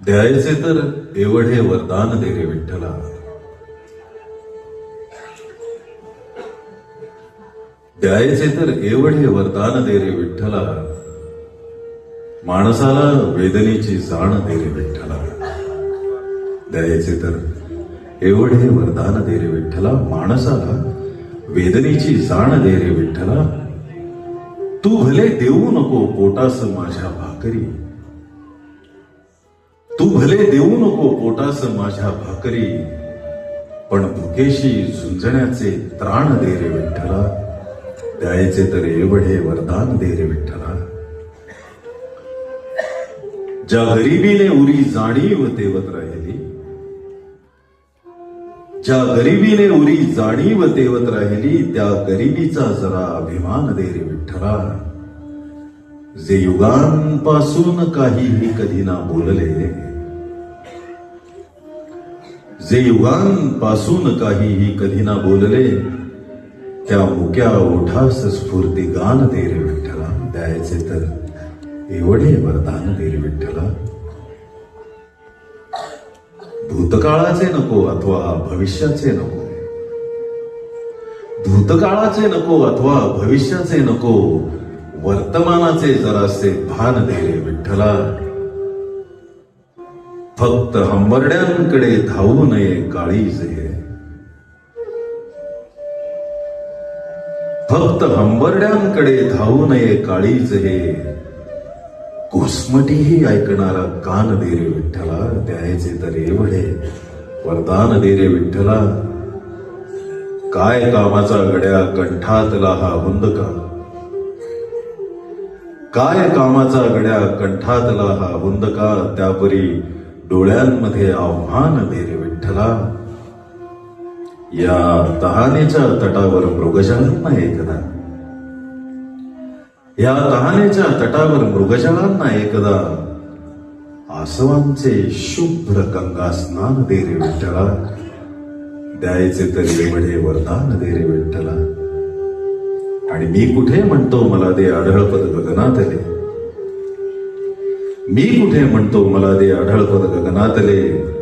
द्यायचे तर एवढे वरदान दे रे विठ्ठला. द्यायचे तर एवढे वरदान दे रे विठ्ठला. माणसाला वेदनेची जाण दे रे विठ्ठला. द्यायचे तर एवढे वरदान दे रे विठ्ठला. माणसाला वेदनेची जाण दे रे विठ्ठला. तू भले देऊ नको पोटास माझ्या भाकरी. तू भले देऊ नको पोटास माझ्या भाकरी. पण भुकेशी झुंजण्याचे त्राण दे रे विठ्ठला. द्यायचे तर एवढे वरदान दे रे विठ्ठला. ज्या गरिबीने उरी जाणीव तेवत राहिली. ज्या गरिबीने उरी जाणीव तेवत राहिली. त्या गरिबीचा जरा अभिमान दे रे विठ्ठला. जे युगांपासून काहीही कधी ना बोलले. जे युगांपासून काहीही कधी ना बोलले. त्या मुक्या ओठास स्फूर्ती गान दे रे विठ्ठला. द्यायचे तर एवढे वरदान दे रे विठ्ठला. भूतकाळाचे नको अथवा भविष्याचे नको. भूतकाळाचे नको अथवा भविष्याचे नको. वर्तमानाचे जरासे भान दे रे विठ्ठला. फक्त हंबरड्यांकडे धावू नये काळीज हे. फक्त हंबरड्यांकडे धावू नये काळीज हे. घुसमटीही ऐकणारा कान दे रे विठ्ठला. द्यायचे तर एवढे वरदान दे रे विठ्ठला. काय कामाचा गड्या कंठातला हा हुंदका. काय कामाचा गड्या कंठातला हा हुंदका. त्यापरी डोळ्यांमध्ये आव्हान दे रे विठ्ठला. या तहानेच्या तटावर मृगजळांना एकदा. या तहानेच्या तटावर मृगजळांना एकदा. आसवांचे शुभ्र गंगा स्नान दे रे विठ्ठला. द्यायचे तर एवढे वरदान दे रे विठ्ठला. आणि मी कुठे म्हणतो मला दे आढळपद गगनातले. मी कुठे म्हणतो मला दे आढळपद गगनातले.